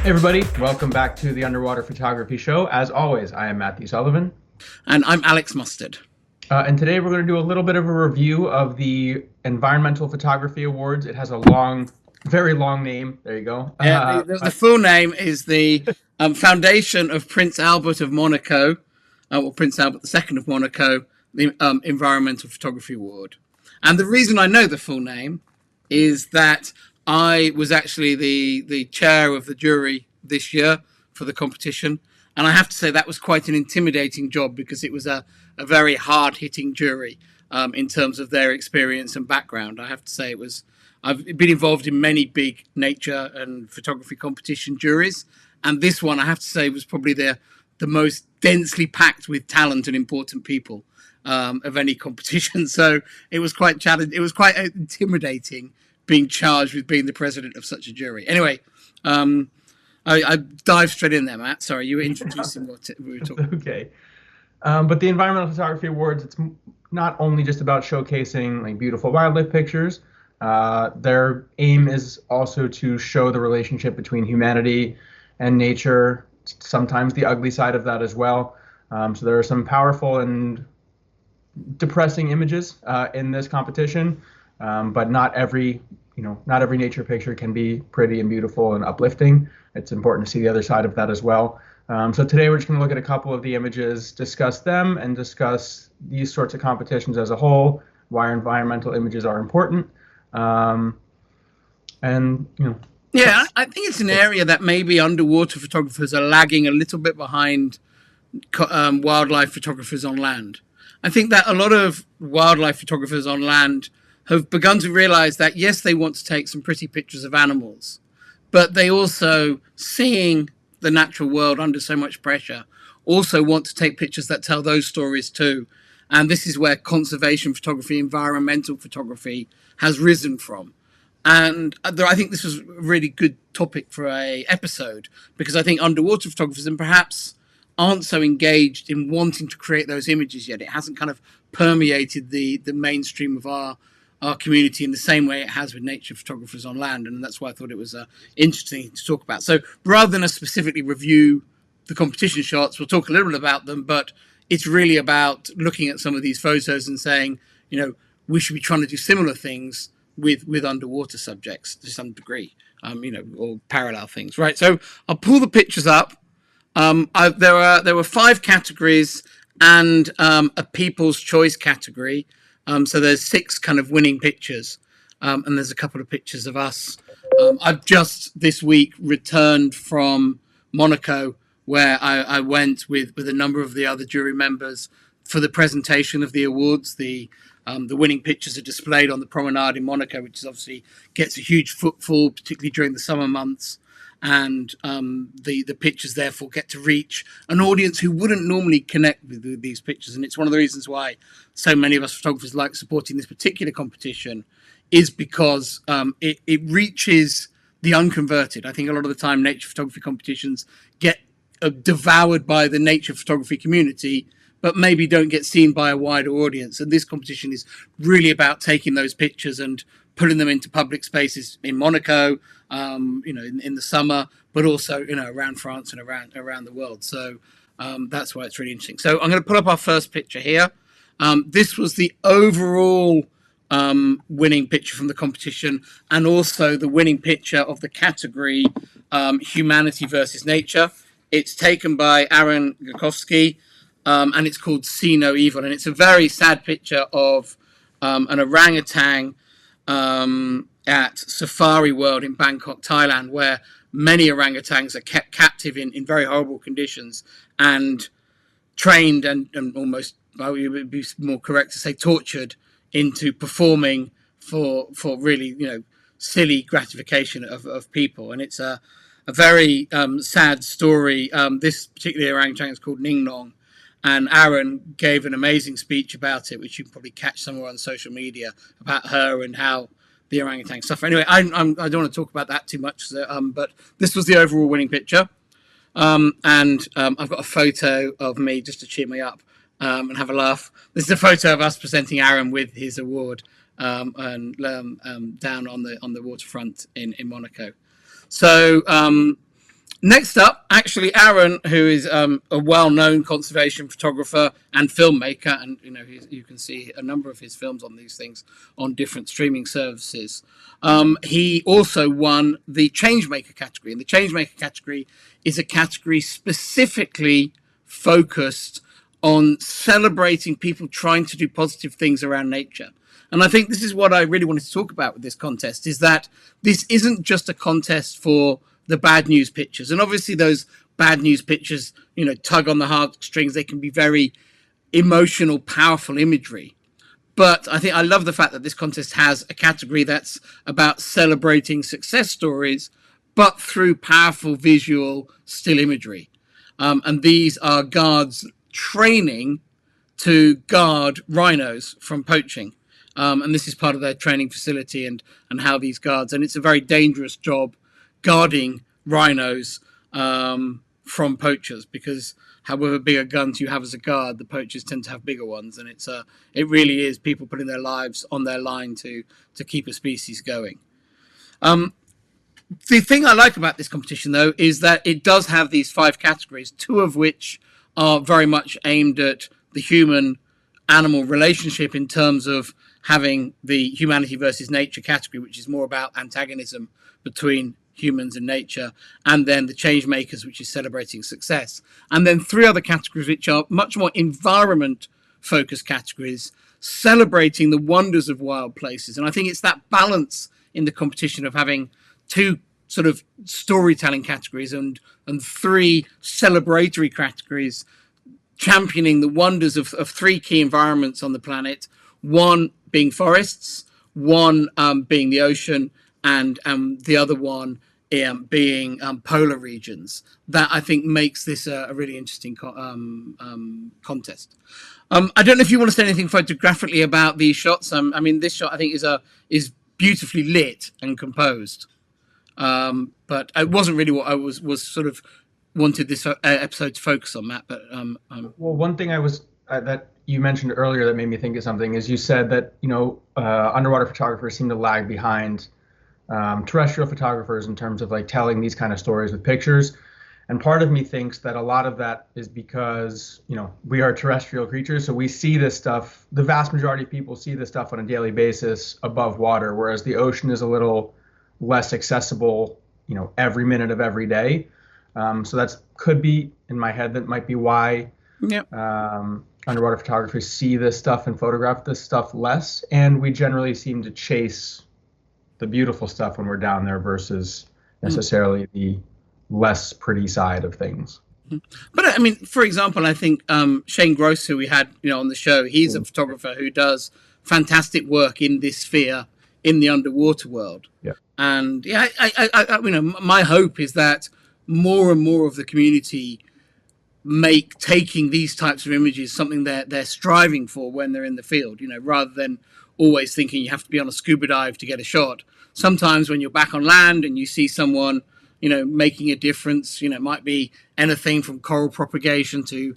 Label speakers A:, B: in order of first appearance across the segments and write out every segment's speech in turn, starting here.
A: Hey everybody, welcome back to the Underwater Photography Show. As always, I am Matthew Sullivan.
B: And I'm Alex Mustard.
A: And today we're going to do a little bit of a review of the Environmental Photography Awards. It has a long, very long name. There you go.
B: Yeah, the full name is the Foundation of Prince Albert of Monaco, or Prince Albert II of Monaco, the Environmental Photography Award. And the reason I know the full name is that I was actually the chair of the jury this year for the competition. And I have to say that was quite an intimidating job because it was a very hard-hitting jury in terms of their experience and background. I have to say I've been involved in many big nature and photography competition juries. And this one, I have to say, was probably the most densely packed with talent and important people of any competition. So it was quite challenging. It was quite intimidating being charged with being the president of such a jury. Anyway, I dive straight in there, Matt. Sorry, you were introducing what we were talking about.
A: Okay. But the Environmental Photography Awards, it's not only just about showcasing like beautiful wildlife pictures. Their aim is also to show the relationship between humanity and nature, sometimes the ugly side of that as well. So there are some powerful and depressing images in this competition, but not every nature picture can be pretty and beautiful and uplifting. It's important to see the other side of that as well. So today we're just going to look at a couple of the images, discuss them, and discuss these sorts of competitions as a whole, why environmental images are important.
B: Yeah, I think it's an area that maybe underwater photographers are lagging a little bit behind wildlife photographers on land. I think that a lot of wildlife photographers on land have begun to realize that, yes, they want to take some pretty pictures of animals, but they also, seeing the natural world under so much pressure, also want to take pictures that tell those stories too. And this is where conservation photography, environmental photography has risen from. And I think this was a really good topic for a episode, because I think underwater photographers and perhaps aren't so engaged in wanting to create those images yet. It hasn't kind of permeated the mainstream of our community in the same way it has with nature photographers on land. And that's why I thought it was interesting to talk about. So rather than us specifically review the competition shots, we'll talk a little bit about them, but it's really about looking at some of these photos and saying, we should be trying to do similar things with underwater subjects to some degree, or parallel things, right? So I'll pull the pictures up. There were 5 categories and a People's Choice category. So there's 6 kind of winning pictures, and there's a couple of pictures of us. I've just this week returned from Monaco, where I went with a number of the other jury members for the presentation of the awards. The winning pictures are displayed on the promenade in Monaco, which obviously gets a huge footfall, particularly during the summer months. And the pictures therefore get to reach an audience who wouldn't normally connect with these pictures. And it's one of the reasons why so many of us photographers like supporting this particular competition, is because it reaches the unconverted. I think a lot of the time nature photography competitions get devoured by the nature photography community, but maybe don't get seen by a wider audience. And this competition is really about taking those pictures and putting them into public spaces in Monaco, in the summer, but also, around France and around the world. So that's why it's really interesting. So I'm going to put up our first picture here. This was the overall winning picture from the competition, and also the winning picture of the category Humanity versus Nature. It's taken by Aaron Gakowski, and it's called See No Evil. And it's a very sad picture of an orangutan at Safari World in Bangkok, Thailand, where many orangutans are kept captive in very horrible conditions and trained and almost, well, it would be more correct to say tortured into performing for really, silly gratification of people. And it's a very sad story. This particular orangutan is called Ning Nong, and Aaron gave an amazing speech about it, which you can probably catch somewhere on social media, about her and how the orangutan suffer. Anyway, I don't want to talk about that too much, but this was the overall winning picture. And I've got a photo of me just to cheer me up and have a laugh. This is a photo of us presenting Aaron with his award down on the waterfront in Monaco. So Next up, actually, Aaron, who is a well-known conservation photographer and filmmaker, and you can see a number of his films on these things on different streaming services. He also won the Changemaker category, and the Changemaker category is a category specifically focused on celebrating people trying to do positive things around nature. And I think this is what I really wanted to talk about with this contest, is that this isn't just a contest for the bad news pictures. And obviously those bad news pictures, tug on the heartstrings. They can be very emotional, powerful imagery. But I think I love the fact that this contest has a category that's about celebrating success stories, but through powerful visual still imagery. And these are guards training to guard rhinos from poaching. And this is part of their training facility and how these guards, and it's a very dangerous job guarding rhinos from poachers, because however big a guns you have as a guard, the poachers tend to have bigger ones, and it really is people putting their lives on their line to keep a species going. The thing I like about this competition, though, is that it does have these 5 categories, 2 of which are very much aimed at the human-animal relationship in terms of having the humanity versus nature category, which is more about antagonism between humans and nature, and then the change makers, which is celebrating success, and then 3 other categories which are much more environment focused categories, celebrating the wonders of wild places. And I think it's that balance in the competition of having 2 sort of storytelling categories and 3 celebratory categories, championing the wonders of 3 key environments on the planet, one being forests, one being the ocean, and the other one being polar regions. That I think makes this a really interesting contest. I don't know if you want to say anything photographically about these shots. I mean, this shot I think is beautifully lit and composed, but it wasn't really what I was sort of wanted this episode to focus on, Matt. But
A: well, one thing that you mentioned earlier that made me think of something is you said that underwater photographers seem to lag behind terrestrial photographers in terms of like telling these kind of stories with pictures. And part of me thinks that a lot of that is because, we are terrestrial creatures. So we see this stuff. The vast majority of people see this stuff on a daily basis above water, whereas the ocean is a little less accessible, every minute of every day. So that's could be in my head. That might be why underwater photographers see this stuff and photograph this stuff less. And we generally seem to chase the beautiful stuff when we're down there versus necessarily the less pretty side of things.
B: But I mean, for example, I think Shane Gross, who we had on the show, he's a photographer who does fantastic work in this sphere in the underwater world.
A: Yeah.
B: And my hope is that more and more of the community make taking these types of images something they're striving for when they're in the field, rather than always thinking you have to be on a scuba dive to get a shot. Sometimes when you're back on land and you see someone, making a difference, it might be anything from coral propagation to,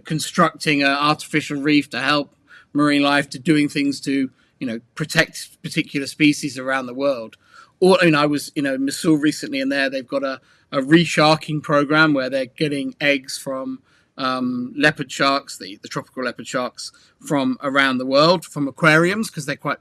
B: constructing an artificial reef to help marine life, to doing things to, protect particular species around the world. Or, I was, in Missouri recently, and they've got a resharking program where they're getting eggs from leopard sharks, the tropical leopard sharks from around the world, from aquariums, because they're quite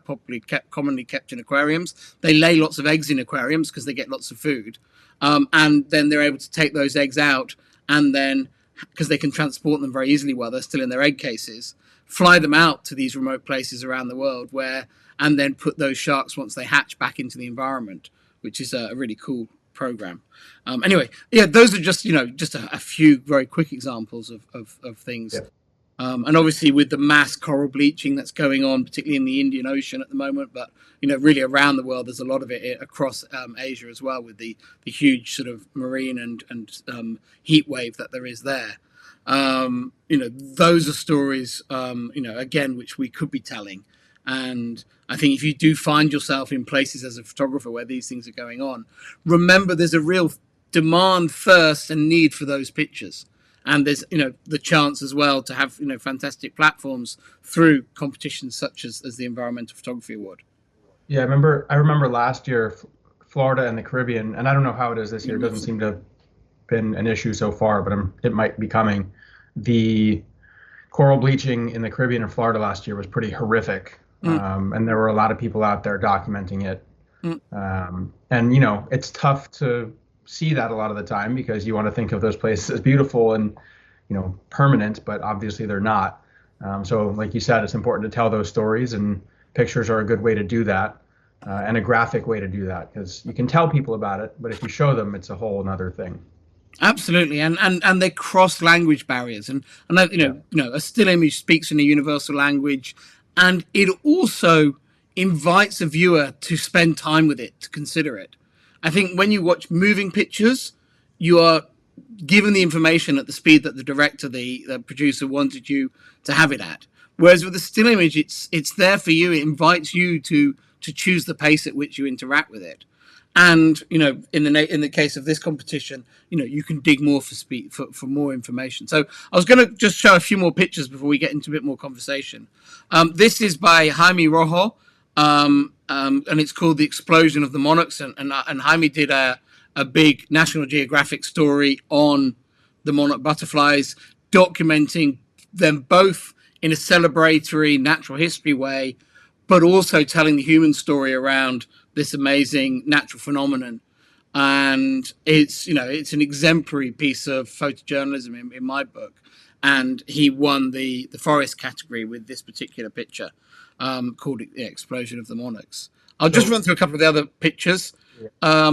B: commonly kept in aquariums. They lay lots of eggs in aquariums because they get lots of food. And then they're able to take those eggs out, and then, because they can transport them very easily while they're still in their egg cases, fly them out to these remote places around the world and then put those sharks, once they hatch, back into the environment, which is a really cool program. Anyway, those are just a few very quick examples of things. Yeah. And obviously with the mass coral bleaching that's going on, particularly in the Indian Ocean at the moment, but really around the world, there's a lot of it across Asia as well, with the huge sort of marine and heat wave that there is there. Those are stories, again, which we could be telling. And I think if you do find yourself in places as a photographer where these things are going on, remember there's a real demand, thirst, and need for those pictures. And there's, the chance as well to have, fantastic platforms through competitions such as the Environmental Photography Award.
A: Yeah, I remember last year, Florida and the Caribbean, and I don't know how it is this year. It doesn't seem to been an issue so far, but it might be coming. The coral bleaching in the Caribbean and Florida last year was pretty horrific,
B: Mm,
A: and there were a lot of people out there documenting it.
B: mm.
A: And it's tough to see that a lot of the time because you want to think of those places as beautiful and permanent, but obviously they're not. So, like you said, it's important to tell those stories, and pictures are a good way to do that, and a graphic way to do that because you can tell people about it, but if you show them, it's a whole another thing.
B: Absolutely, and they cross language barriers, and
A: Yeah.
B: a still image speaks in a universal language, and it also invites a viewer to spend time with it, to consider it. I think when you watch moving pictures, you are given the information at the speed that the director, the producer wanted you to have it at. Whereas with a still image, it's there for you. It invites you to choose the pace at which you interact with it. And in the case of this competition, you can dig more for speed for more information. So I was going to just show a few more pictures before we get into a bit more conversation. This is by Jaime Rojo, and it's called "The Explosion of the Monarchs." And Jaime did a big National Geographic story on the monarch butterflies, documenting them both in a celebratory natural history way, but also telling the human story around this amazing natural phenomenon. And it's an exemplary piece of photojournalism in my book. And he won the forest category with this particular picture, called The Explosion of the Monarchs. I'll just
A: So,
B: run through a couple of the other pictures.
A: yeah.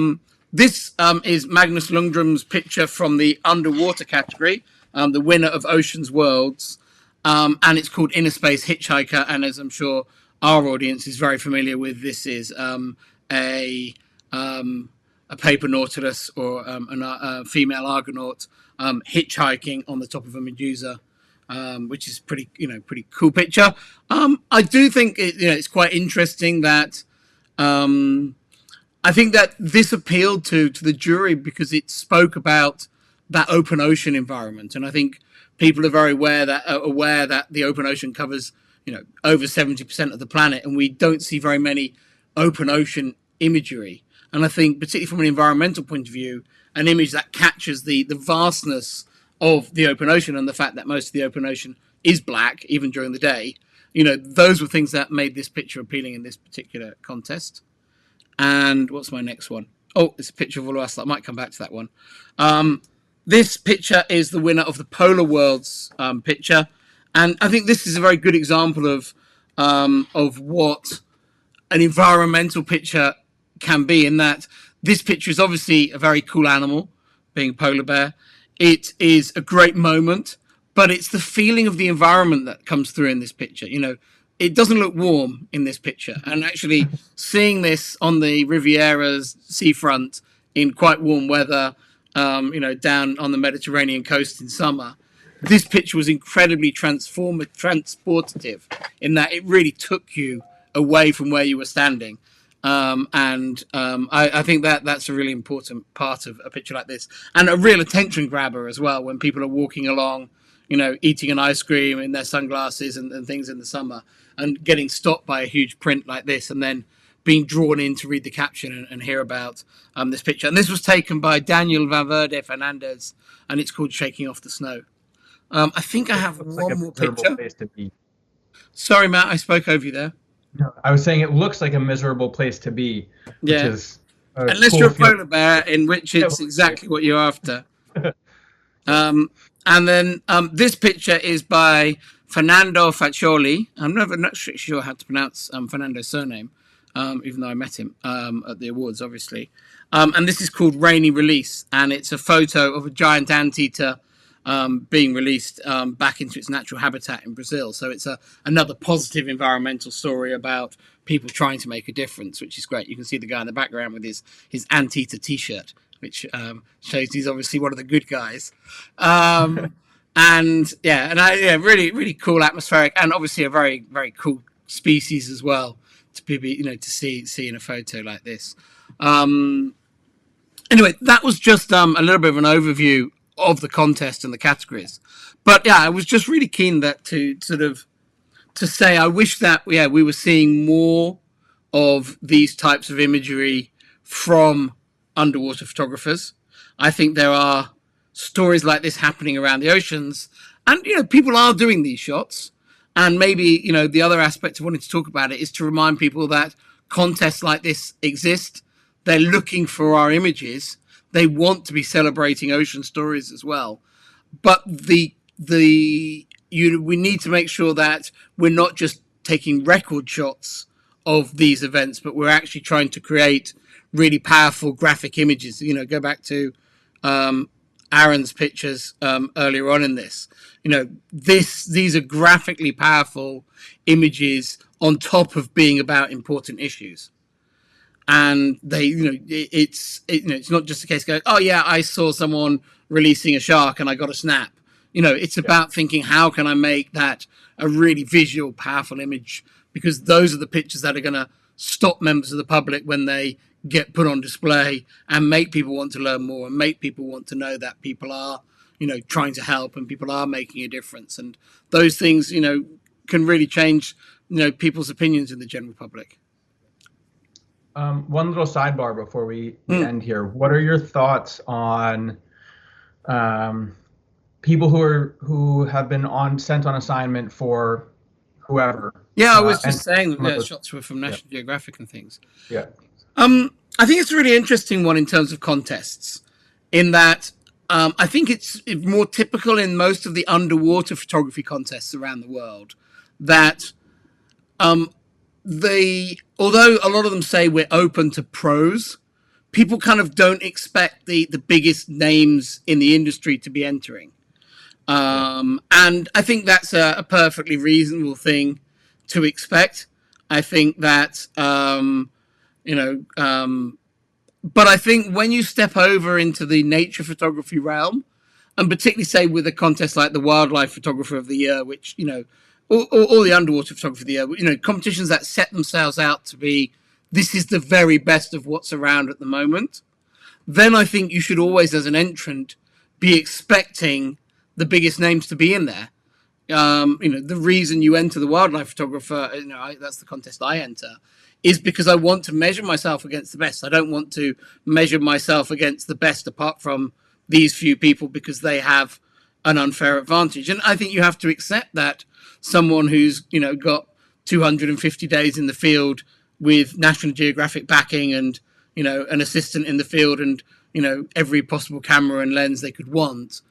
B: This is Magnus Lundstrom's picture from the underwater category, the winner of Ocean's Worlds, and it's called Inner Space Hitchhiker. And as I'm sure our audience is very familiar with, this is a paper nautilus or a female argonaut hitchhiking on the top of a medusa, which is pretty cool picture. I do think it's quite interesting that. I think that this appealed to the jury because it spoke about that open ocean environment, and I think people are very aware that the open ocean covers over 70% of the planet, and we don't see very many open ocean imagery. And I think, particularly from an environmental point of view, an image that captures the vastness of the open ocean and the fact that most of the open ocean is black, even during the day, those were things that made this picture appealing in this particular contest. And what's my next one? Oh, it's a picture of all of us. I might come back to that one. This picture is the winner of the Polar Worlds picture, and I think this is a very good example of what an environmental picture can be. In that this picture is obviously a very cool animal, being a polar bear. It is a great moment, but it's the feeling of the environment that comes through in this picture. It doesn't look warm in this picture. And actually seeing this on the Riviera's seafront in quite warm weather, down on the Mediterranean coast in summer, this picture was incredibly transportative in that it really took you away from where you were standing. I think that's a really important part of a picture like this, and a real attention grabber as well when people are walking along, eating an ice cream in their sunglasses and things in the summer, and getting stopped by a huge print like this, and then being drawn in to read the caption and hear about this picture. And this was taken by Daniel Valverde Fernandez, and it's called Shaking Off the Snow. I think I have
A: Looks like
B: one
A: a
B: more
A: miserable
B: picture.
A: place to be.
B: Sorry, Matt, I spoke over you there.
A: No, I was saying it looks like a miserable place to be, which
B: Yeah.
A: is a
B: Unless you're
A: cool
B: a
A: feeling.
B: polar bear, in which it's exactly what you're after.
A: Yeah.
B: And then this picture is by Fernando Faccioli. I'm not sure how to pronounce Fernando's surname, even though I met him at the awards, obviously. And this is called Rainy Release, and it's a photo of a giant anteater being released back into its natural habitat in Brazil. So it's another positive environmental story about people trying to make a difference, which is great. You can see the guy in the background with his anteater T-shirt, which shows he's obviously one of the good guys. Really, really cool atmospheric, and obviously a very, very cool species as well to be, to see in a photo like this. Anyway, that was just a little bit of an overview of the contest and the categories. But yeah, I was just really keen to say I wish that we were seeing more of these types of imagery from underwater photographers. I think there are stories like this happening around the oceans. And, people are doing these shots. And maybe, the other aspect of wanting to talk about it is to remind people that contests like this exist. They're looking for our images. They want to be celebrating ocean stories as well. But we need to make sure that we're not just taking record shots of these events, but we're actually trying to create really powerful graphic images. Go back to Aaron's pictures earlier on in this. These are graphically powerful images on top of being about important issues. And it's not just a case of going, oh yeah, I saw someone releasing a shark and I got a snap. It's about thinking, how can I make that a really visual, powerful image? Because those are the pictures that are going to stop members of the public when they get put on display and make people want to learn more and make people want to know that people are, trying to help and people are making a difference. And those things, can really change, people's opinions in the general public.
A: One little sidebar before we end here. What are your thoughts on people who have been sent on assignment for whoever?
B: Yeah, I was just saying that shots were from National Geographic and things.
A: Yeah.
B: I think it's a really interesting one in terms of contests, in that I think it's more typical in most of the underwater photography contests around the world that although a lot of them say we're open to pros, people kind of don't expect the biggest names in the industry to be entering. And I think that's a perfectly reasonable thing to expect. I think that, but I think when you step over into the nature photography realm, and particularly say with a contest like the Wildlife Photographer of the Year, which, or the Underwater Photographer of the Year, competitions that set themselves out to be, this is the very best of what's around at the moment, then I think you should always, as an entrant, be expecting the biggest names to be in there. The reason you enter the Wildlife Photographer, that's the contest I enter, is because I want to measure myself against the best. I don't want to measure myself against the best apart from these few people because they have an unfair advantage. And I think you have to accept that someone who's, got 250 days in the field with National Geographic backing and, an assistant in the field and, every possible camera and lens they could want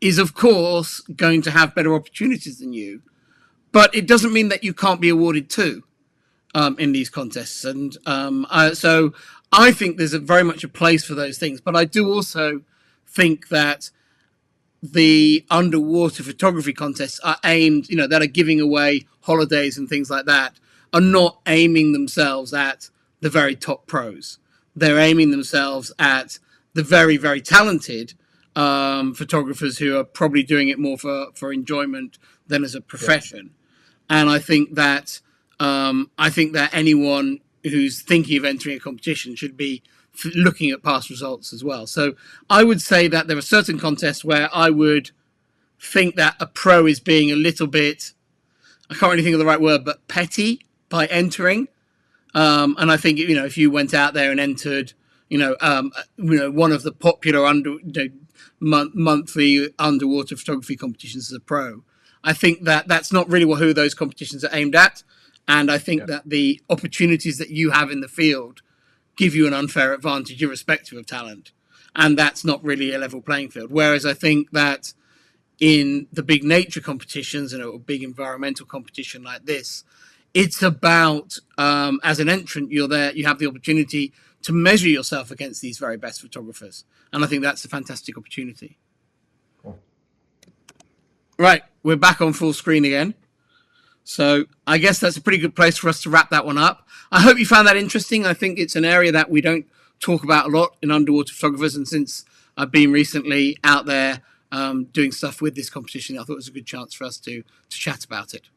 B: is, of course, going to have better opportunities than you. But it doesn't mean that you can't be awarded too in these contests. And so I think there's very much a place for those things. But I do also think that the underwater photography contests are aimed, that are giving away holidays and things like that, are not aiming themselves at the very top pros. They're aiming themselves at the very, very talented photographers who are probably doing it more for enjoyment than as a profession. Yeah. And I think that anyone who's thinking of entering a competition should be looking at past results as well. So I would say that there are certain contests where I would think that a pro is being a little bit, I can't really think of the right word, but petty by entering. And I think, if you went out there and entered, one of the popular monthly underwater photography competitions as a pro, I think that that's not really who those competitions are aimed at. And I think that the opportunities that you have in the field give you an unfair advantage irrespective of talent. And that's not really a level playing field. Whereas I think that in the big nature competitions and a big environmental competition like this, it's about, as an entrant, you're there, you have the opportunity to measure yourself against these very best photographers. And I think that's a fantastic opportunity. Cool. Right, we're back on full screen again. So I guess that's a pretty good place for us to wrap that one up. I hope you found that interesting. I think it's an area that we don't talk about a lot in underwater photographers. And since I've been recently out there doing stuff with this competition, I thought it was a good chance for us to chat about it.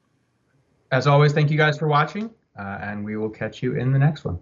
A: As always, thank you guys for watching, and we will catch you in the next one.